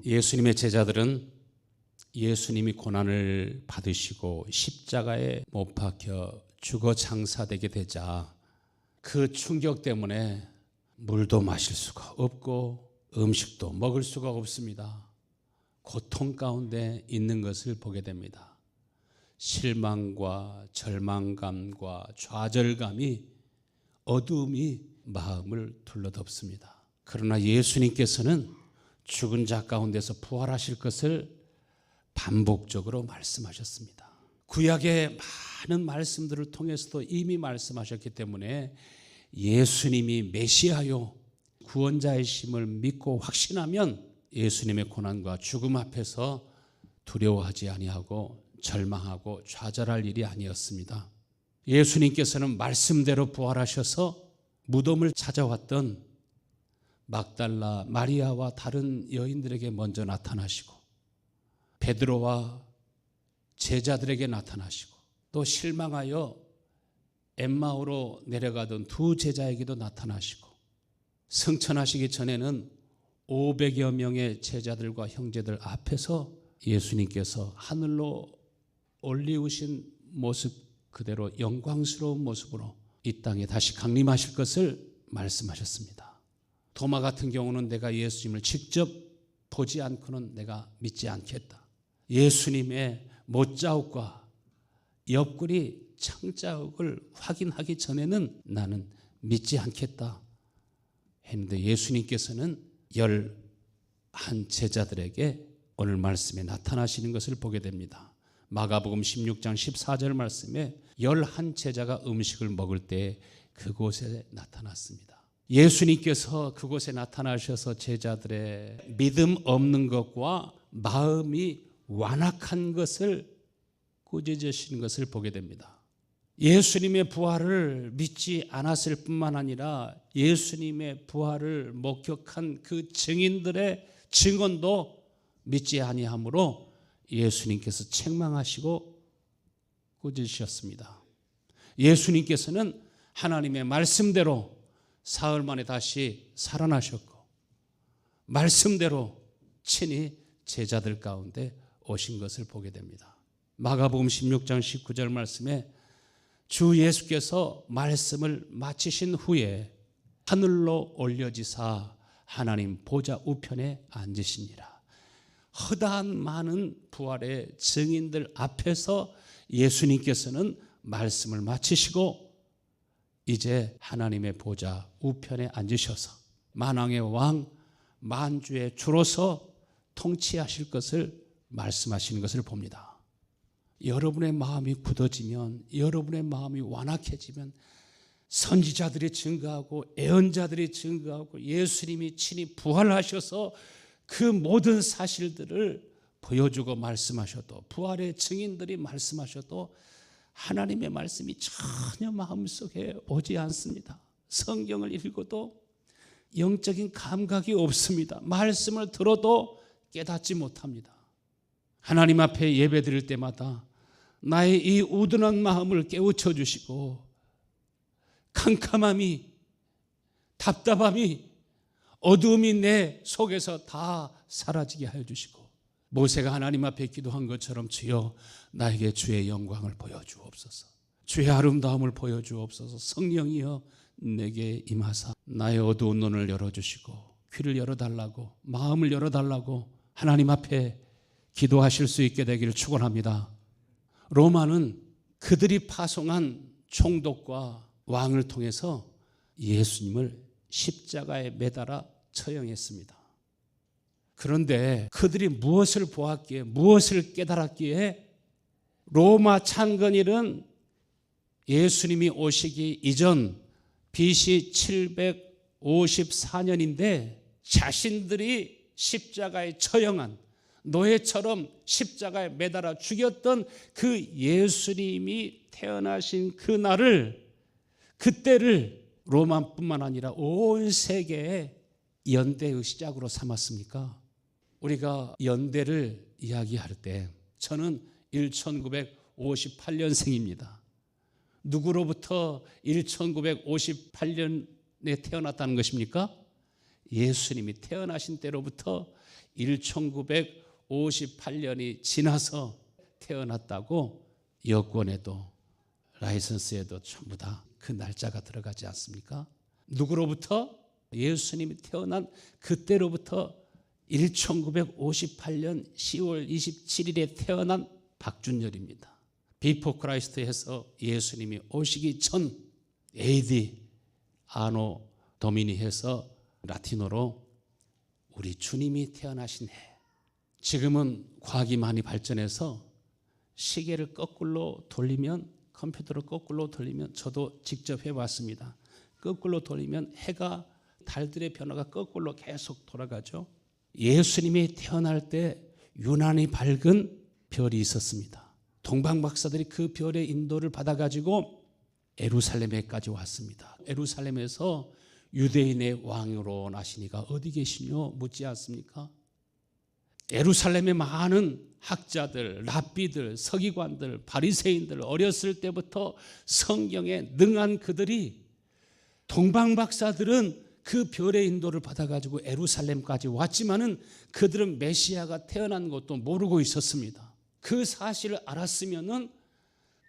예수님의 제자들은 예수님이 고난을 받으시고 십자가에 못 박혀 죽어 장사되게 되자 그 충격 때문에 물도 마실 수가 없고 음식도 먹을 수가 없습니다. 고통 가운데 있는 것을 보게 됩니다. 실망과 절망감과 좌절감이, 어두움이 마음을 둘러덮습니다. 그러나 예수님께서는 죽은 자 가운데서 부활하실 것을 반복적으로 말씀하셨습니다. 구약의 많은 말씀들을 통해서도 이미 말씀하셨기 때문에 예수님이 메시아요 구원자이심을 믿고 확신하면 예수님의 고난과 죽음 앞에서 두려워하지 아니하고 절망하고 좌절할 일이 아니었습니다. 예수님께서는 말씀대로 부활하셔서 무덤을 찾아왔던 막달라 마리아와 다른 여인들에게 먼저 나타나시고 베드로와 제자들에게 나타나시고 또 실망하여 엠마오로 내려가던 두 제자에게도 나타나시고 승천하시기 전에는 500여 명의 제자들과 형제들 앞에서 예수님께서 하늘로 올리우신 모습 그대로 영광스러운 모습으로 이 땅에 다시 강림하실 것을 말씀하셨습니다. 도마 같은 경우는 내가 예수님을 직접 보지 않고는 내가 믿지 않겠다. 예수님의 못자국과 옆구리 창자국을 확인하기 전에는 나는 믿지 않겠다 했는데 예수님께서는 11 제자들에게 오늘 말씀에 나타나시는 것을 보게 됩니다. 마가복음 16장 14절 말씀에 11 제자가 음식을 먹을 때 그곳에 나타났습니다. 예수님께서 그곳에 나타나셔서 제자들의 믿음 없는 것과 마음이 완악한 것을 꾸짖으시는 것을 보게 됩니다. 예수님의 부활을 믿지 않았을 뿐만 아니라 예수님의 부활을 목격한 그 증인들의 증언도 믿지 아니하므로 예수님께서 책망하시고 꾸짖으셨습니다. 예수님께서는 하나님의 말씀대로 사흘 만에 다시 살아나셨고 말씀대로 친히 제자들 가운데 오신 것을 보게 됩니다. 마가복음 16장 19절 말씀에 주 예수께서 말씀을 마치신 후에 하늘로 올려지사 하나님 보좌 우편에 앉으시니라. 허다한 많은 부활의 증인들 앞에서 예수님께서는 말씀을 마치시고 이제 하나님의 보좌 우편에 앉으셔서 만왕의 왕 만주의 주로서 통치하실 것을 말씀하시는 것을 봅니다. 여러분의 마음이 굳어지면, 여러분의 마음이 완악해지면 선지자들이 증거하고 예언자들이 증거하고 예수님이 친히 부활하셔서 그 모든 사실들을 보여주고 말씀하셔도, 부활의 증인들이 말씀하셔도 하나님의 말씀이 전혀 마음속에 오지 않습니다. 성경을 읽어도 영적인 감각이 없습니다. 말씀을 들어도 깨닫지 못합니다. 하나님 앞에 예배 드릴 때마다 나의 이 우둔한 마음을 깨우쳐 주시고 캄캄함이, 답답함이, 어두움이 내 속에서 다 사라지게 하여 주시고 모세가 하나님 앞에 기도한 것처럼 주여 나에게 주의 영광을 보여주옵소서, 주의 아름다움을 보여주옵소서, 성령이여 내게 임하사 나의 어두운 눈을 열어주시고 귀를 열어달라고, 마음을 열어달라고 하나님 앞에 기도하실 수 있게 되기를 축원합니다. 로마는 그들이 파송한 총독과 왕을 통해서 예수님을 십자가에 매달아 처형했습니다. 그런데 그들이 무엇을 보았기에, 무엇을 깨달았기에 로마 창건일은 예수님이 오시기 이전 BC 754년인데 자신들이 십자가에 처형한, 노예처럼 십자가에 매달아 죽였던 그 예수님이 태어나신 그 날을, 그때를 로마뿐만 아니라 온 세계의 연대의 시작으로 삼았습니까? 우리가 연대를 이야기할 때 저는 1958년생입니다. 누구로부터 1958년에 태어났다는 것입니까? 예수님이 태어나신 때로부터 1958년이 지나서 태어났다고 여권에도 라이선스에도 전부 다 그 날짜가 들어가지 않습니까? 누구로부터? 예수님이 태어난 그때로부터 1958년 10월 27일에 태어난 박준열입니다. 비포 크라이스트에서 예수님이 오시기 전 AD 아노 도미니 해서 라틴어로 우리 주님이 태어나신 해. 지금은 과학이 많이 발전해서 시계를 거꾸로 돌리면, 컴퓨터를 거꾸로 돌리면, 저도 직접 해봤습니다. 거꾸로 돌리면 해가, 달들의 변화가 거꾸로 계속 돌아가죠. 예수님이 태어날 때 유난히 밝은 별이 있었습니다. 동방 박사들이 그 별의 인도를 받아가지고 예루살렘에까지 왔습니다. 예루살렘에서 유대인의 왕으로 나시니가 어디 계시뇨? 묻지 않습니까? 예루살렘의 많은 학자들, 랍비들, 서기관들, 바리새인들, 어렸을 때부터 성경에 능한 그들이, 동방 박사들은 그 별의 인도를 받아가지고 예루살렘까지 왔지만은 그들은 메시아가 태어난 것도 모르고 있었습니다. 그 사실을 알았으면은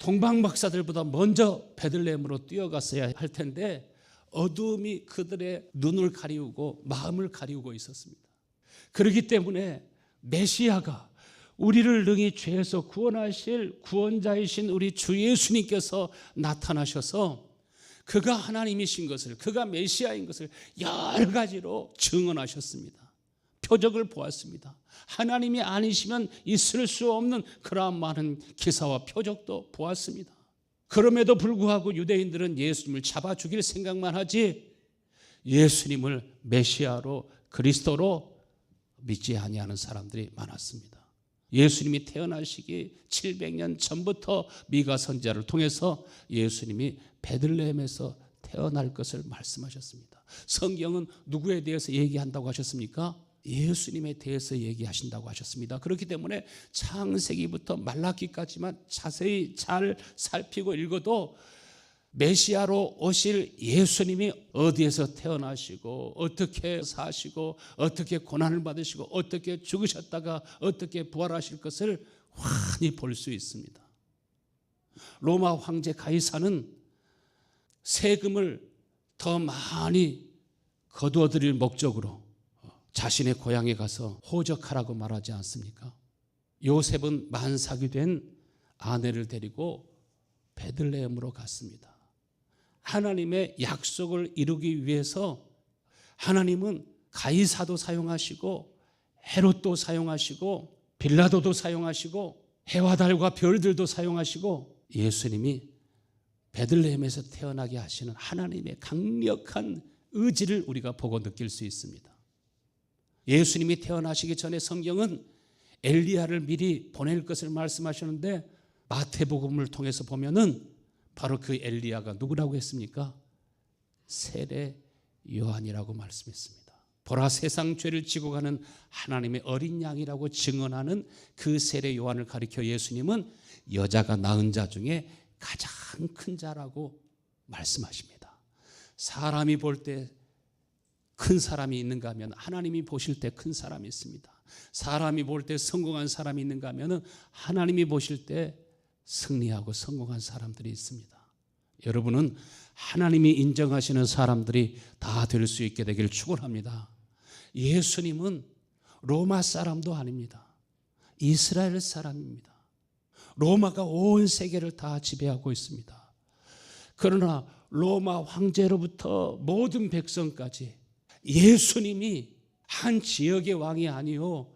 동방 박사들보다 먼저 베들레헴으로 뛰어갔어야 할 텐데 어두움이 그들의 눈을 가리우고 마음을 가리우고 있었습니다. 그렇기 때문에 메시아가, 우리를 능히 죄에서 구원하실 구원자이신 우리 주 예수님께서 나타나셔서 그가 하나님이신 것을, 그가 메시아인 것을 여러 가지로 증언하셨습니다. 표적을 보았습니다. 하나님이 아니시면 있을 수 없는 그러한 많은 기사와 표적도 보았습니다. 그럼에도 불구하고 유대인들은 예수님을 잡아 죽일 생각만 하지 예수님을 메시아로, 그리스도로 믿지 아니하는 사람들이 많았습니다. 예수님이 태어나시기 700년 전부터 미가 선지자를 통해서 예수님이 베들레헴에서 태어날 것을 말씀하셨습니다. 성경은 누구에 대해서 얘기한다고 하셨습니까? 예수님에 대해서 얘기하신다고 하셨습니다. 그렇기 때문에 창세기부터 말라기까지만 자세히 잘 살피고 읽어도 메시아로 오실 예수님이 어디에서 태어나시고 어떻게 사시고 어떻게 고난을 받으시고 어떻게 죽으셨다가 어떻게 부활하실 것을 환히 볼 수 있습니다. 로마 황제 가이사는 세금을 더 많이 거두어들일 목적으로 자신의 고향에 가서 호적하라고 말하지 않습니까? 요셉은 만삭이 된 아내를 데리고 베들레헴으로 갔습니다. 하나님의 약속을 이루기 위해서 하나님은 가이사도 사용하시고 헤롯도 사용하시고 빌라도도 사용하시고 해와 달과 별들도 사용하시고 예수님이 베들레헴에서 태어나게 하시는 하나님의 강력한 의지를 우리가 보고 느낄 수 있습니다. 예수님이 태어나시기 전에 성경은 엘리야를 미리 보낼 것을 말씀하셨는데 마태복음을 통해서 보면은 바로 그 엘리야가 누구라고 했습니까? 세례 요한이라고 말씀했습니다. 보라, 세상 죄를 지고 가는 하나님의 어린 양이라고 증언하는 그 세례 요한을 가리켜 예수님은 여자가 낳은 자 중에 가장 큰 자라고 말씀하십니다. 사람이 볼 때 큰 사람이 있는가 하면 하나님이 보실 때 큰 사람이 있습니다. 사람이 볼 때 성공한 사람이 있는가 하면 하나님이 보실 때 승리하고 성공한 사람들이 있습니다. 여러분은 하나님이 인정하시는 사람들이 다 될 수 있게 되길 축원합니다. 예수님은 로마 사람도 아닙니다. 이스라엘 사람입니다. 로마가 온 세계를 다 지배하고 있습니다. 그러나 로마 황제로부터 모든 백성까지 예수님이 한 지역의 왕이 아니요,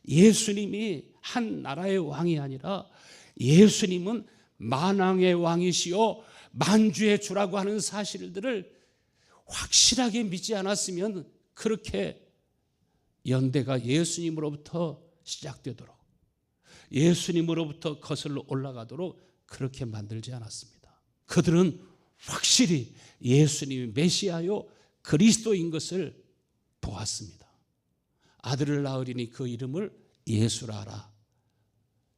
예수님이 한 나라의 왕이 아니라 예수님은 만왕의 왕이시요 만주의 주라고 하는 사실들을 확실하게 믿지 않았으면 그렇게 연대가 예수님으로부터 시작되도록, 예수님으로부터 거슬러 올라가도록 그렇게 만들지 않았습니다. 그들은 확실히 예수님이 메시아요 그리스도인 것을 보았습니다. 아들을 낳으리니 그 이름을 예수라 하라.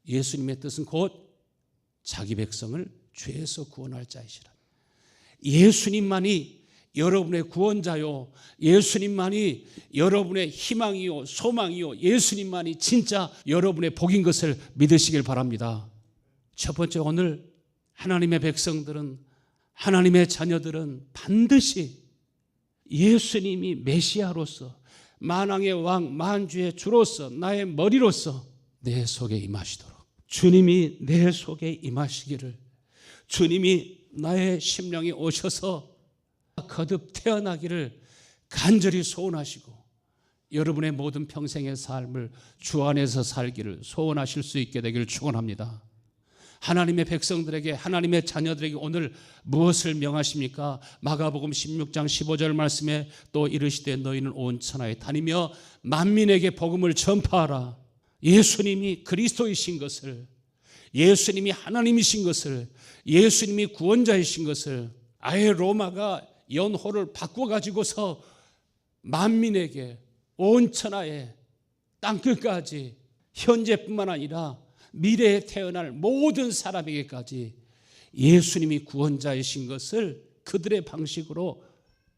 예수님의 뜻은 곧 자기 백성을 죄에서 구원할 자이시라. 예수님만이 여러분의 구원자요, 예수님만이 여러분의 희망이요, 소망이요, 예수님만이 진짜 여러분의 복인 것을 믿으시길 바랍니다. 첫 번째, 오늘 하나님의 백성들은, 하나님의 자녀들은 반드시 예수님이 메시아로서, 만왕의 왕, 만주의 주로서, 나의 머리로서 내 속에 임하시도록, 주님이 내 속에 임하시기를, 주님이 나의 심령에 오셔서 거듭 태어나기를 간절히 소원하시고, 여러분의 모든 평생의 삶을 주 안에서 살기를 소원하실 수 있게 되기를 축원합니다. 하나님의 백성들에게, 하나님의 자녀들에게 오늘 무엇을 명하십니까? 마가복음 16장 15절 말씀에 또 이르시되 너희는 온 천하에 다니며 만민에게 복음을 전파하라. 예수님이 그리스도이신 것을, 예수님이 하나님이신 것을, 예수님이 구원자이신 것을, 아예 로마가 연호를 바꿔가지고서 만민에게, 온 천하에, 땅끝까지, 현재뿐만 아니라 미래에 태어날 모든 사람에게까지 예수님이 구원자이신 것을 그들의 방식으로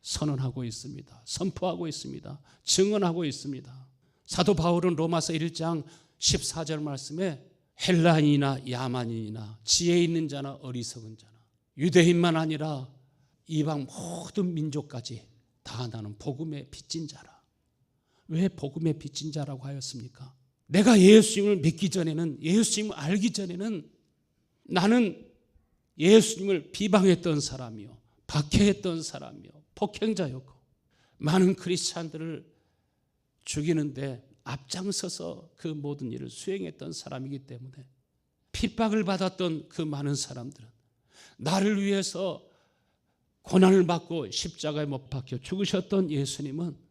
선언하고 있습니다. 선포하고 있습니다. 증언하고 있습니다. 사도 바울은 로마서 1장 14절 말씀에 헬라인이나 야만인이나 지혜 있는 자나 어리석은 자나 유대인만 아니라 이방 모든 민족까지 다 나는 복음의 빚진 자라. 왜 복음의 빚진 자라고 하였습니까? 내가 예수님을 믿기 전에는, 예수님을 알기 전에는 나는 예수님을 비방했던 사람이요, 박해했던 사람이요, 폭행자였고, 많은 크리스찬들을 죽이는데 앞장서서 그 모든 일을 수행했던 사람이기 때문에 핍박을 받았던 그 많은 사람들은, 나를 위해서 고난을 받고 십자가에 못 박혀 죽으셨던 예수님은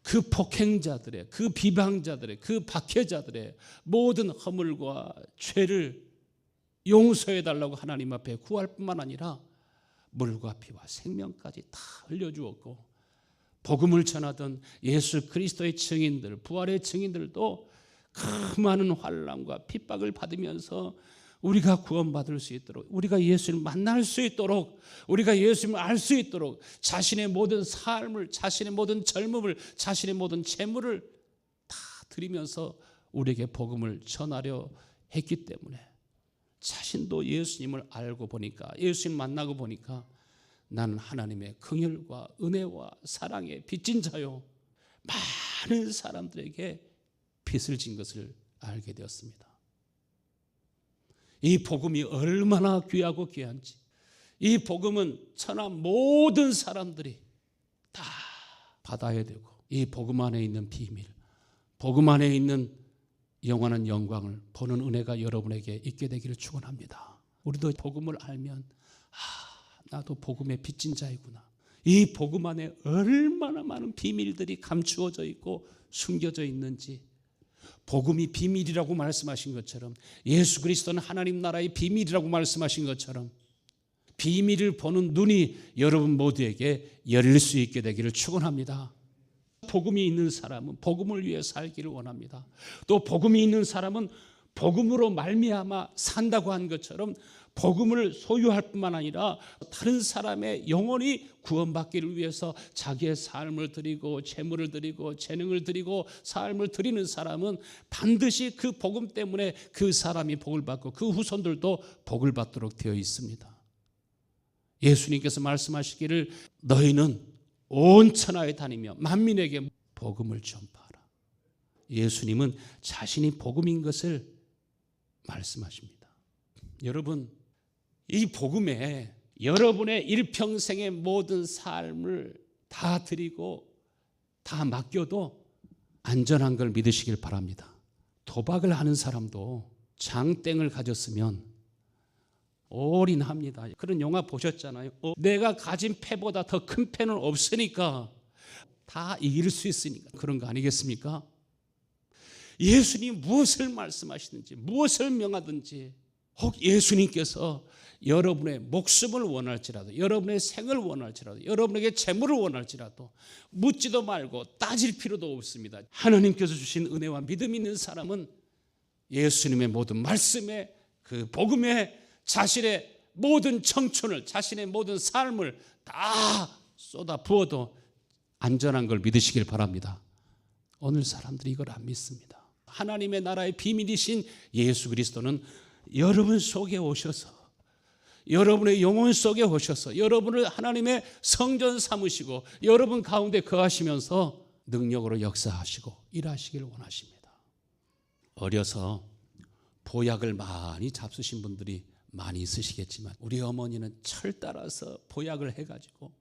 그 폭행자들의, 그 비방자들의, 그 박해자들의 모든 허물과 죄를 용서해달라고 하나님 앞에 구할 뿐만 아니라 물과 피와 생명까지 다 흘려주었고, 복음을 전하던 예수 그리스도의 증인들, 부활의 증인들도 그 많은 환난과 핍박을 받으면서 우리가 구원받을 수 있도록, 우리가 예수님을 만날 수 있도록, 우리가 예수님을 알 수 있도록 자신의 모든 삶을, 자신의 모든 젊음을, 자신의 모든 재물을 다 드리면서 우리에게 복음을 전하려 했기 때문에 자신도 예수님을 알고 보니까, 예수님 만나고 보니까 나는 하나님의 긍휼과 은혜와 사랑의 빚진 자요, 많은 사람들에게 빚을 진 것을 알게 되었습니다. 이 복음이 얼마나 귀하고 귀한지, 이 복음은 천하 모든 사람들이 다 받아야 되고, 이 복음 안에 있는 비밀, 복음 안에 있는 영원한 영광을 보는 은혜가 여러분에게 있게 되기를 축원합니다. 우리도 복음을 알면 나도 복음의 빚진 자이구나. 이 복음 안에 얼마나 많은 비밀들이 감추어져 있고 숨겨져 있는지, 복음이 비밀이라고 말씀하신 것처럼, 예수 그리스도는 하나님 나라의 비밀이라고 말씀하신 것처럼 비밀을 보는 눈이 여러분 모두에게 열릴 수 있게 되기를 축원합니다. 복음이 있는 사람은 복음을 위해 살기를 원합니다. 또 복음이 있는 사람은 복음으로 말미암아 산다고 한 것처럼 복음을 소유할 뿐만 아니라 다른 사람의 영혼이 구원받기를 위해서 자기의 삶을 드리고 재물을 드리고 재능을 드리고 삶을 드리는 사람은 반드시 그 복음 때문에 그 사람이 복을 받고 그 후손들도 복을 받도록 되어 있습니다. 예수님께서 말씀하시기를 너희는 온 천하에 다니며 만민에게 복음을 전파하라. 예수님은 자신이 복음인 것을 말씀하십니다. 여러분, 이 복음에 여러분의 일평생의 모든 삶을 다 드리고 다 맡겨도 안전한 걸 믿으시길 바랍니다. 도박을 하는 사람도 장땡을 가졌으면 올인합니다. 그런 영화 보셨잖아요. 내가 가진 패보다 더 큰 패는 없으니까 다 이길 수 있으니까 그런 거 아니겠습니까? 예수님이 무엇을 말씀하시든지 무엇을 명하든지, 혹 예수님께서 여러분의 목숨을 원할지라도, 여러분의 생을 원할지라도, 여러분에게 재물을 원할지라도 묻지도 말고 따질 필요도 없습니다. 하나님께서 주신 은혜와 믿음 있는 사람은 예수님의 모든 말씀에, 그 복음에 자신의 모든 청춘을, 자신의 모든 삶을 다 쏟아 부어도 안전한 걸 믿으시길 바랍니다. 오늘 사람들이 이걸 안 믿습니다. 하나님의 나라의 비밀이신 예수 그리스도는 여러분 속에 오셔서, 여러분의 영혼 속에 오셔서 여러분을 하나님의 성전 삼으시고 여러분 가운데 거하시면서 능력으로 역사하시고 일하시길 원하십니다. 어려서 보약을 많이 잡수신 분들이 많이 있으시겠지만 우리 어머니는 철 따라서 보약을 해가지고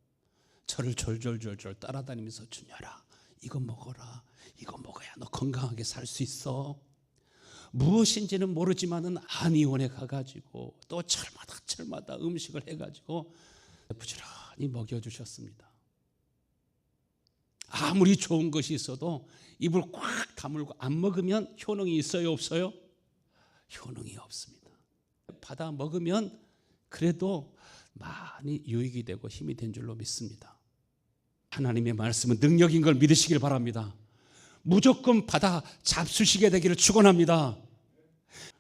저를 졸졸졸졸 따라다니면서 주녀라, 이거 먹어라, 이거 먹어야 너 건강하게 살 수 있어. 무엇인지는 모르지만은 한의원에 가가지고 또 철마다 음식을 해가지고 부지런히 먹여주셨습니다. 아무리 좋은 것이 있어도 입을 꽉 다물고 안 먹으면 효능이 있어요, 없어요? 효능이 없습니다. 받아 먹으면 그래도 많이 유익이 되고 힘이 된 줄로 믿습니다. 하나님의 말씀은 능력인 걸 믿으시길 바랍니다. 무조건 받아 잡수시게 되기를 축원합니다.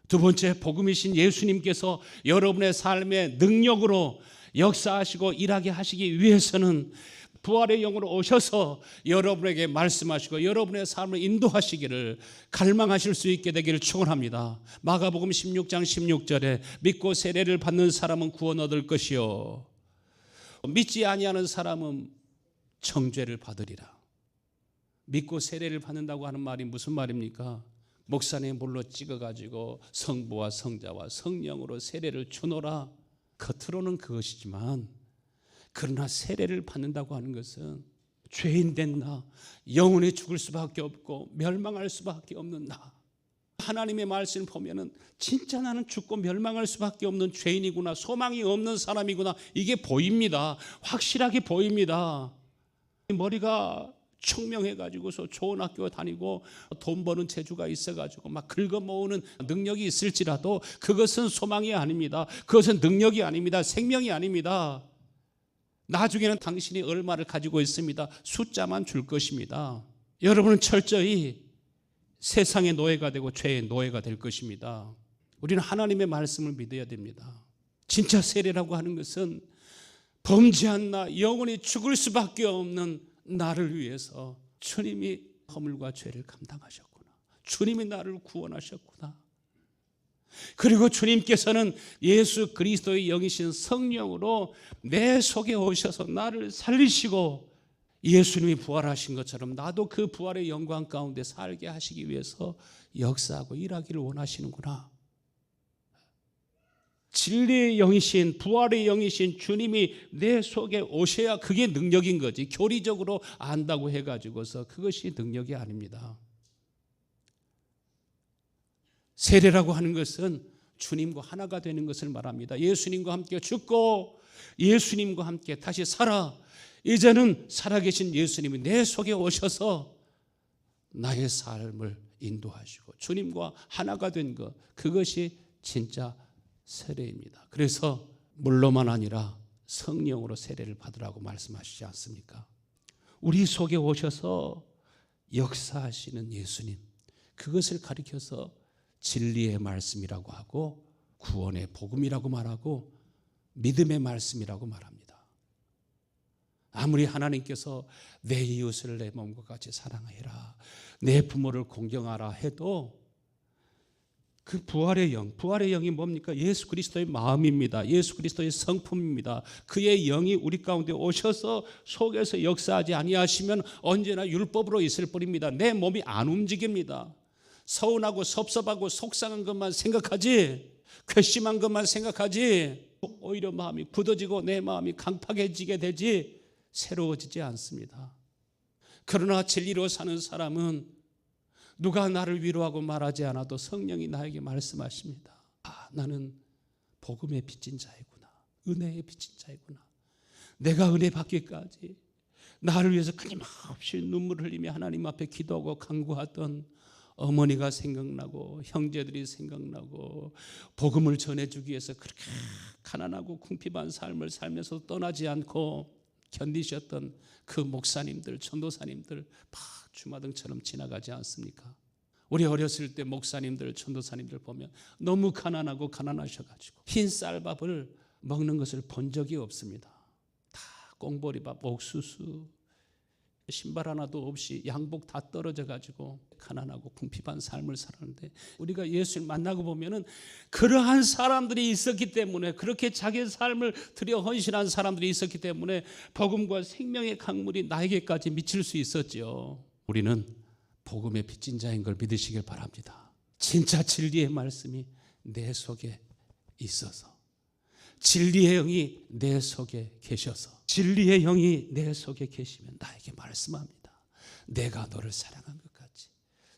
두 번째, 복음이신 예수님께서 여러분의 삶의 능력으로 역사하시고 일하게 하시기 위해서는 부활의 영으로 오셔서 여러분에게 말씀하시고 여러분의 삶을 인도하시기를 갈망하실 수 있게 되기를 축원합니다. 마가복음 16장 16절에 믿고 세례를 받는 사람은 구원 얻을 것이요 믿지 아니하는 사람은 정죄를 받으리라. 믿고 세례를 받는다고 하는 말이 무슨 말입니까? 목산에 물로 찍어가지고 성부와 성자와 성령으로 세례를 주노라. 겉으로는 그것이지만 그러나 세례를 받는다고 하는 것은 죄인 된 나, 영원히 죽을 수밖에 없고 멸망할 수밖에 없는 나, 하나님의 말씀을 보면은 진짜 나는 죽고 멸망할 수밖에 없는 죄인이구나, 소망이 없는 사람이구나, 이게 보입니다. 확실하게 보입니다. 머리가 총명해가지고서 좋은 학교 다니고 돈 버는 재주가 있어가지고 막 긁어모으는 능력이 있을지라도 그것은 소망이 아닙니다. 그것은 능력이 아닙니다. 생명이 아닙니다. 나중에는 당신이 얼마를 가지고 있습니다. 숫자만 줄 것입니다. 여러분은 철저히 세상의 노예가 되고 죄의 노예가 될 것입니다. 우리는 하나님의 말씀을 믿어야 됩니다. 진짜 세례라고 하는 것은 범죄한 나, 영원히 죽을 수밖에 없는 나를 위해서 주님이 허물과 죄를 감당하셨구나, 주님이 나를 구원하셨구나. 그리고 주님께서는 예수 그리스도의 영이신 성령으로 내 속에 오셔서 나를 살리시고 예수님이 부활하신 것처럼 나도 그 부활의 영광 가운데 살게 하시기 위해서 역사하고 일하기를 원하시는구나. 진리의 영이신, 부활의 영이신 주님이 내 속에 오셔야 그게 능력인 거지. 교리적으로 안다고 해가지고서 그것이 능력이 아닙니다. 세례라고 하는 것은 주님과 하나가 되는 것을 말합니다. 예수님과 함께 죽고 예수님과 함께 다시 살아, 이제는 살아계신 예수님이 내 속에 오셔서 나의 삶을 인도하시고 주님과 하나가 된 것, 그것이 진짜 세례입니다. 그래서 물로만 아니라 성령으로 세례를 받으라고 말씀하시지 않습니까? 우리 속에 오셔서 역사하시는 예수님, 그것을 가리켜서 진리의 말씀이라고 하고 구원의 복음이라고 말하고 믿음의 말씀이라고 말합니다. 아무리 하나님께서 내 이웃을 내 몸과 같이 사랑해라, 내 부모를 공경하라 해도 그 부활의 영, 부활의 영이 뭡니까? 예수 그리스도의 마음입니다. 예수 그리스도의 성품입니다. 그의 영이 우리 가운데 오셔서 속에서 역사하지 아니하시면 언제나 율법으로 있을 뿐입니다. 내 몸이 안 움직입니다. 서운하고 섭섭하고 속상한 것만 생각하지, 괘씸한 것만 생각하지, 오히려 마음이 굳어지고 내 마음이 강팍해지게 되지 새로워지지 않습니다. 그러나 진리로 사는 사람은 누가 나를 위로하고 말하지 않아도 성령이 나에게 말씀하십니다. 아, 나는 복음에 빚진 자이구나, 은혜에 빚진 자이구나. 내가 은혜 받기까지 나를 위해서 끊임없이 눈물을 흘리며 하나님 앞에 기도하고 간구하던 어머니가 생각나고 형제들이 생각나고 복음을 전해주기 위해서 그렇게 가난하고 궁핍한 삶을 살면서 떠나지 않고 견디셨던 그 목사님들, 전도사님들 주마등처럼 지나가지 않습니까? 우리 어렸을 때 목사님들, 전도사님들 보면 너무 가난하고 가난하셔가지고 흰 쌀밥을 먹는 것을 본 적이 없습니다. 다 꽁보리밥, 옥수수, 신발 하나도 없이 양복 다 떨어져 가지고 가난하고 궁핍한 삶을 살았는데, 우리가 예수를 만나고 보면은 그러한 사람들이 있었기 때문에, 그렇게 자기 삶을 들여 헌신한 사람들이 있었기 때문에 복음과 생명의 강물이 나에게까지 미칠 수 있었죠. 우리는 복음의 빚진 자인 걸 믿으시길 바랍니다. 진짜 진리의 말씀이 내 속에 있어서, 진리의 영이 내 속에 계셔서, 진리의 영이 내 속에 계시면 나에게 말씀합니다. 내가 너를 사랑한 것 같이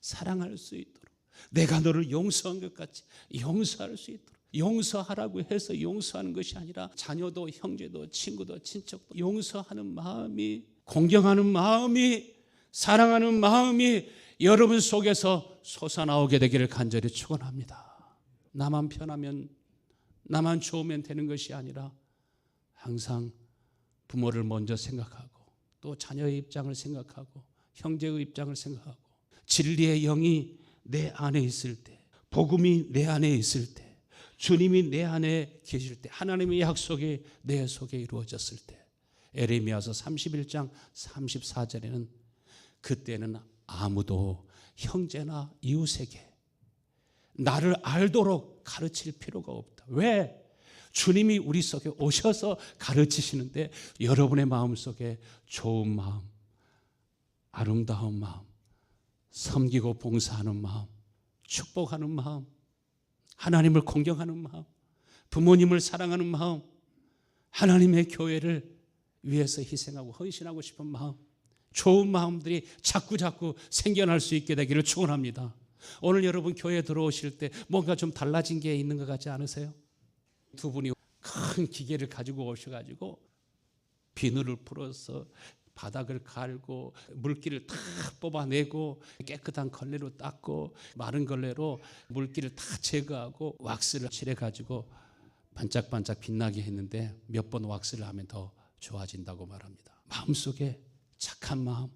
사랑할 수 있도록, 내가 너를 용서한 것 같이 용서할 수 있도록. 용서하라고 해서 용서하는 것이 아니라 자녀도 형제도 친구도 친척도 용서하는 마음이, 공경하는 마음이, 사랑하는 마음이 여러분 속에서 솟아나오게 되기를 간절히 축원합니다. 나만 편하면, 나만 좋으면 되는 것이 아니라 항상 부모를 먼저 생각하고, 또 자녀의 입장을 생각하고, 형제의 입장을 생각하고, 진리의 영이 내 안에 있을 때, 복음이 내 안에 있을 때, 주님이 내 안에 계실 때, 하나님의 약속이 내 속에 이루어졌을 때, 에레미야서 31장 34절에는 그때는 아무도 형제나 이웃에게 나를 알도록 가르칠 필요가 없다. 왜? 주님이 우리 속에 오셔서 가르치시는데, 여러분의 마음속에 좋은 마음, 아름다운 마음, 섬기고 봉사하는 마음, 축복하는 마음, 하나님을 공경하는 마음, 부모님을 사랑하는 마음, 하나님의 교회를 위해서 희생하고 헌신하고 싶은 마음, 좋은 마음들이 자꾸 생겨날 수 있게 되기를 축원합니다. 오늘 여러분 교회에 들어오실 때 뭔가 좀 달라진 게 있는 것 같지 않으세요? 두 분이 큰 기계를 가지고 오셔가지고 비누를 풀어서 바닥을 갈고 물기를 다 뽑아내고 깨끗한 걸레로 닦고 마른 걸레로 물기를 다 제거하고 왁스를 칠해가지고 반짝반짝 빛나게 했는데, 몇 번 왁스를 하면 더 좋아진다고 말합니다. 마음속에 착한 마음,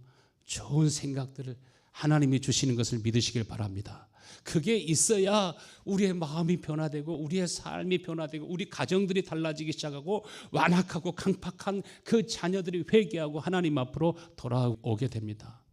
좋은 생각들을 하나님이 주시는 것을 믿으시길 바랍니다. 그게 있어야 우리의 마음이 변화되고, 우리의 삶이 변화되고, 우리 가정들이 달라지기 시작하고, 완악하고 강팍한 그 자녀들이 회개하고 하나님 앞으로 돌아오게 됩니다.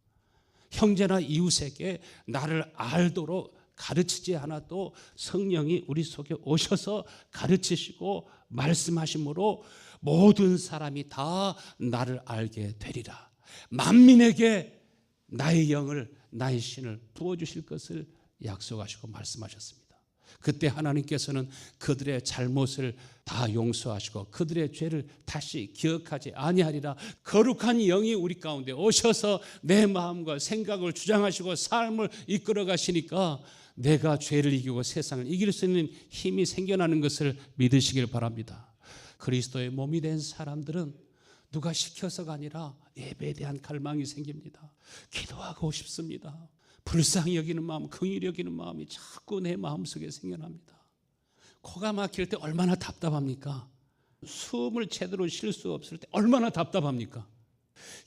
형제나 이웃에게 나를 알도록 가르치지 않아도 성령이 우리 속에 오셔서 가르치시고 말씀하심으로 모든 사람이 다 나를 알게 되리라. 만민에게 나의 영을, 나의 신을 부어주실 것을 약속하시고 말씀하셨습니다. 그때 하나님께서는 그들의 잘못을 다 용서하시고 그들의 죄를 다시 기억하지 아니하리라. 거룩한 영이 우리 가운데 오셔서 내 마음과 생각을 주장하시고 삶을 이끌어 가시니까 내가 죄를 이기고 세상을 이길 수 있는 힘이 생겨나는 것을 믿으시길 바랍니다. 그리스도의 몸이 된 사람들은 누가 시켜서가 아니라 예배에 대한 갈망이 생깁니다. 기도하고 싶습니다. 불쌍히 여기는 마음, 긍휼히 여기는 마음이 자꾸 내 마음속에 생겨납니다. 코가 막힐 때 얼마나 답답합니까? 숨을 제대로 쉴 수 없을 때 얼마나 답답합니까?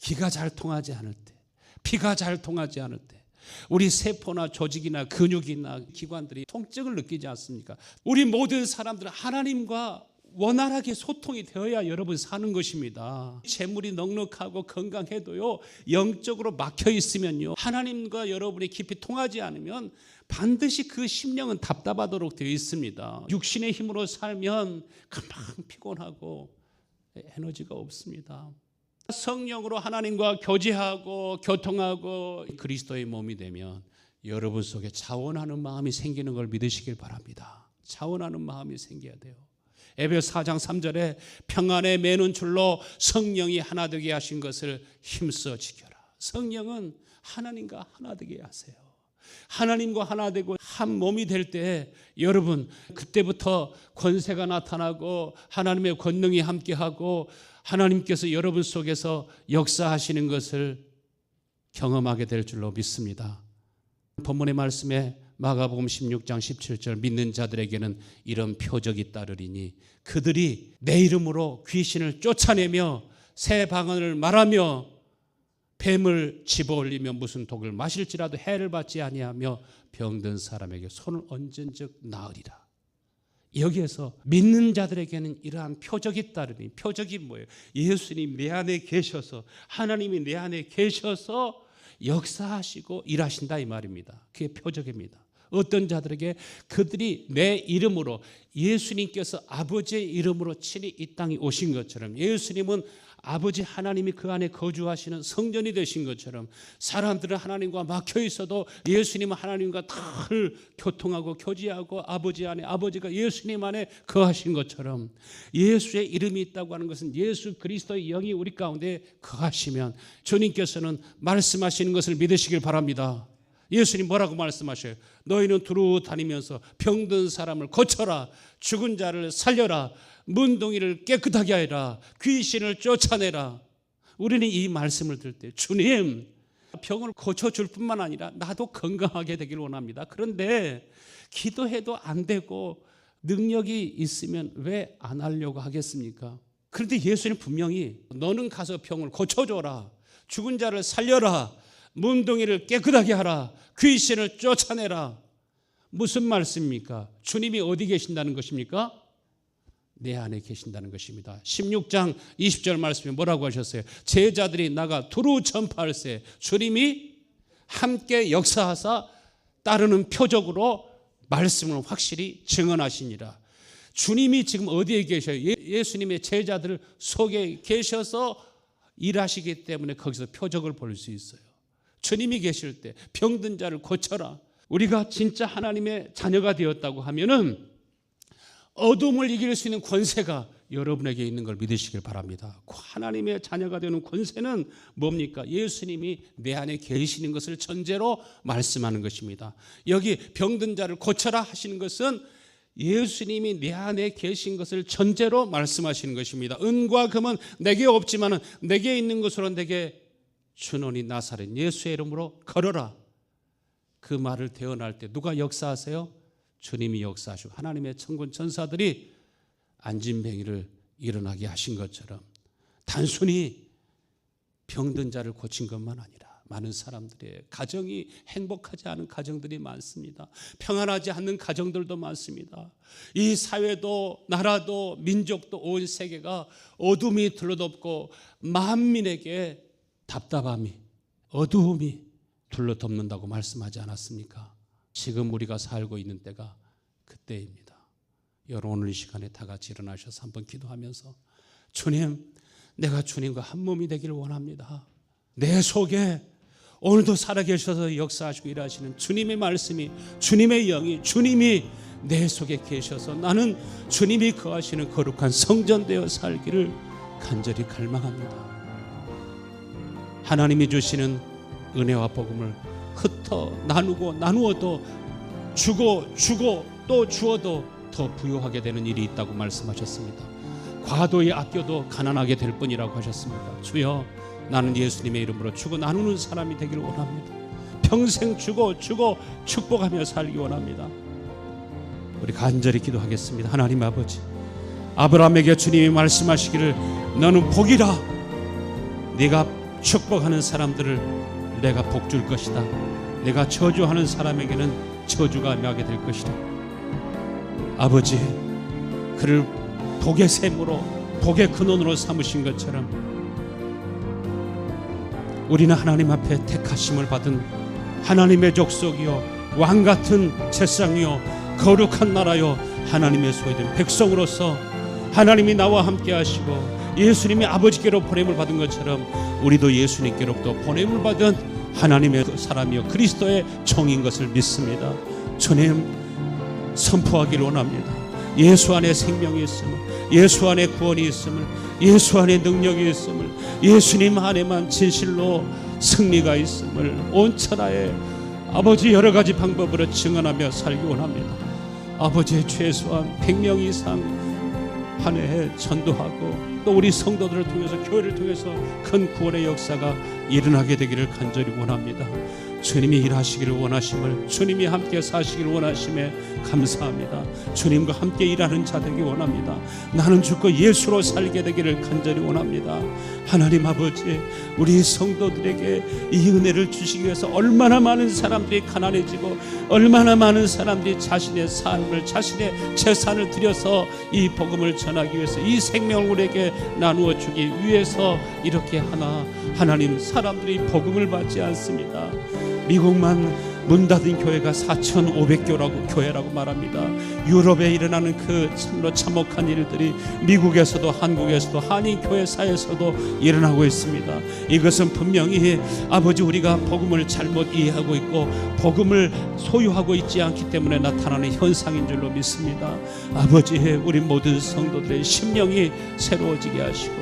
기가 잘 통하지 않을 때, 피가 잘 통하지 않을 때, 우리 세포나 조직이나 근육이나 기관들이 통증을 느끼지 않습니까? 우리 모든 사람들은 하나님과 원활하게 소통이 되어야 여러분 사는 것입니다. 재물이 넉넉하고 건강해도요, 영적으로 막혀 있으면요, 하나님과 여러분이 깊이 통하지 않으면 반드시 그 심령은 답답하도록 되어 있습니다. 육신의 힘으로 살면 금방 피곤하고 에너지가 없습니다. 성령으로 하나님과 교제하고 교통하고 그리스도의 몸이 되면 여러분 속에 자원하는 마음이 생기는 걸 믿으시길 바랍니다. 자원하는 마음이 생겨야 돼요. 에베소 4장 3절에 평안에 매는 줄로 성령이 하나 되게 하신 것을 힘써 지켜라. 성령은 하나님과 하나 되게 하세요. 하나님과 하나 되고 한 몸이 될 때 여러분 그때부터 권세가 나타나고 하나님의 권능이 함께하고 하나님께서 여러분 속에서 역사하시는 것을 경험하게 될 줄로 믿습니다. 본문의 말씀에 마가복음 16장 17절 믿는 자들에게는 이런 표적이 따르리니 그들이 내 이름으로 귀신을 쫓아내며 새 방언을 말하며 뱀을 집어올리며 무슨 독을 마실지라도 해를 받지 아니하며 병든 사람에게 손을 얹은 즉 나으리라. 여기에서 믿는 자들에게는 이러한 표적이 따르니, 표적이 뭐예요? 예수님 내 안에 계셔서, 하나님이 내 안에 계셔서 역사하시고 일하신다 이 말입니다. 그게 표적입니다. 어떤 자들에게 그들이 내 이름으로, 예수님께서 아버지의 이름으로 친히 이 땅에 오신 것처럼, 예수님은 아버지 하나님이 그 안에 거주하시는 성전이 되신 것처럼, 사람들은 하나님과 막혀 있어도 예수님은 하나님과 늘 교통하고 교제하고 아버지 안에, 아버지가 예수님 안에 거하신 것처럼, 예수의 이름이 있다고 하는 것은 예수 그리스도의 영이 우리 가운데 거하시면 주님께서는 말씀하시는 것을 믿으시길 바랍니다. 예수님 뭐라고 말씀하셔요? 너희는 두루 다니면서 병든 사람을 고쳐라, 죽은 자를 살려라, 문둥이를 깨끗하게 하라, 귀신을 쫓아내라. 우리는 이 말씀을 들을 때 주님, 병을 고쳐줄 뿐만 아니라 나도 건강하게 되길 원합니다. 그런데 기도해도 안 되고 능력이 있으면 왜 안 하려고 하겠습니까? 그런데 예수님 분명히 너는 가서 병을 고쳐줘라, 죽은 자를 살려라, 문둥이를 깨끗하게 하라, 귀신을 쫓아내라. 무슨 말씀입니까? 주님이 어디 계신다는 것입니까? 내 안에 계신다는 것입니다. 16장 20절 말씀에 뭐라고 하셨어요? 제자들이 나가 두루 전파할세 주님이 함께 역사하사 따르는 표적으로 말씀을 확실히 증언하시니라. 주님이 지금 어디에 계셔요? 예수님의 제자들 속에 계셔서 일하시기 때문에 거기서 표적을 볼 수 있어요. 주님이 계실 때 병든 자를 고쳐라. 우리가 진짜 하나님의 자녀가 되었다고 하면은 어둠을 이길 수 있는 권세가 여러분에게 있는 걸 믿으시길 바랍니다. 하나님의 자녀가 되는 권세는 뭡니까? 예수님이 내 안에 계시는 것을 전제로 말씀하는 것입니다. 여기 병든 자를 고쳐라 하시는 것은 예수님이 내 안에 계신 것을 전제로 말씀하시는 것입니다. 은과 금은 내게 없지만 내게 있는 것으로 내게 주노니 나사렛 예수의 이름으로 걸어라. 그 말을 대언할 때 누가 역사하세요? 주님이 역사하시고 하나님의 천군 천사들이 안진뱅이를 일어나게 하신 것처럼 단순히 병든 자를 고친 것만 아니라 많은 사람들의 가정이 행복하지 않은 가정들이 많습니다. 평안하지 않는 가정들도 많습니다. 이 사회도 나라도 민족도 온 세계가 어둠이 둘러덮고 만민에게 답답함이, 어두움이 둘러덮는다고 말씀하지 않았습니까? 지금 우리가 살고 있는 때가 그때입니다. 여러분 오늘 이 시간에 다 같이 일어나셔서 한번 기도하면서 주님, 내가 주님과 한 몸이 되기를 원합니다. 내 속에 오늘도 살아계셔서 역사하시고 일하시는 주님의 말씀이, 주님의 영이, 주님이 내 속에 계셔서 나는 주님이 거하시는 거룩한 성전 되어 살기를 간절히 갈망합니다. 하나님이 주시는 은혜와 복음을 흩어 나누고 나누어도 주고 또 주어도 더 부유하게 되는 일이 있다고 말씀하셨습니다. 과도히 아껴도 가난하게 될 뿐이라고 하셨습니다. 주여, 나는 예수님의 이름으로 주고 나누는 사람이 되기를 원합니다. 평생 주고 축복하며 살기 원합니다. 우리 간절히 기도하겠습니다. 하나님 아버지, 아브라함에게 주님이 말씀하시기를 너는 복이라, 네가 축복하는 사람들을 내가 복 줄 것이다. 내가 저주하는 사람에게는 저주가 임하게 될 것이다. 아버지, 그를 복의 샘으로, 복의 근원으로 삼으신 것처럼 우리는 하나님 앞에 택하심을 받은 하나님의 족속이요 왕같은 제사장이요 거룩한 나라요 하나님의 소유된 백성으로서 하나님이 나와 함께 하시고 예수님이 아버지께로 보냄을 받은 것처럼 우리도 예수님께로부터 보냄을 받은 하나님의 사람이요 그리스도의 종인 것을 믿습니다. 주님, 선포하기를 원합니다. 예수 안에 생명이 있음을, 예수 안에 구원이 있음을, 예수 안에 능력이 있음을, 예수님 안에만 진실로 승리가 있음을 온 천하에 아버지 여러 가지 방법으로 증언하며 살기 원합니다. 아버지, 최소한 100명 이상 한 해에 전도하고 또 우리 성도들을 통해서, 교회를 통해서 큰 구원의 역사가 일어나게 되기를 간절히 원합니다. 주님이 일하시기를 원하심을, 주님이 함께 사시기를 원하심에 감사합니다. 주님과 함께 일하는 자 되기 원합니다. 나는 죽고 예수로 살게 되기를 간절히 원합니다. 하나님 아버지, 우리 성도들에게 이 은혜를 주시기 위해서 얼마나 많은 사람들이 가난해지고 얼마나 많은 사람들이 자신의 삶을, 자신의 재산을 들여서 이 복음을 전하기 위해서, 이 생명을 우리에게 나누어 주기 위해서 이렇게 하나님, 사람들이 복음을 받지 않습니다. 미국만 문 닫은 교회가 4,500교회라고 말합니다. 유럽에 일어나는 그 참으로 참혹한 일들이 미국에서도 한국에서도 한인교회사에서도 일어나고 있습니다. 이것은 분명히 아버지, 우리가 복음을 잘못 이해하고 있고 복음을 소유하고 있지 않기 때문에 나타나는 현상인 줄로 믿습니다. 아버지, 우리 모든 성도들의 심령이 새로워지게 하시고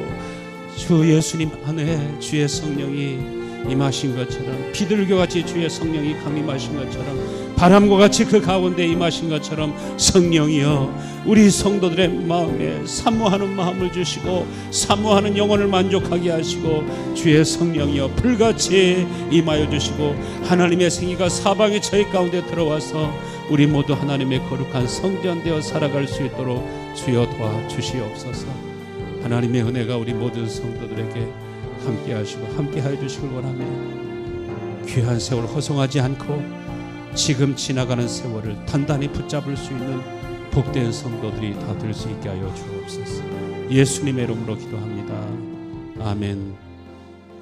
주 예수님 안에 주의 성령이 임하신 것처럼, 비둘기같이 주의 성령이 강림하신 것처럼, 바람과 같이 그 가운데 임하신 것처럼 성령이여 우리 성도들의 마음에 사모하는 마음을 주시고 사모하는 영혼을 만족하게 하시고, 주의 성령이여 불같이 임하여 주시고 하나님의 생기가 사방에 저희 가운데 들어와서 우리 모두 하나님의 거룩한 성전되어 살아갈 수 있도록 주여 도와주시옵소서. 하나님의 은혜가 우리 모든 성도들에게 함께 하시고 함께 하여 주시길 원하며, 귀한 세월 허송하지 않고 지금 지나가는 세월을 단단히 붙잡을 수 있는 복된 성도들이 다 될 수 있게 하여 주옵소서. 예수님의 이름으로 기도합니다. 아멘.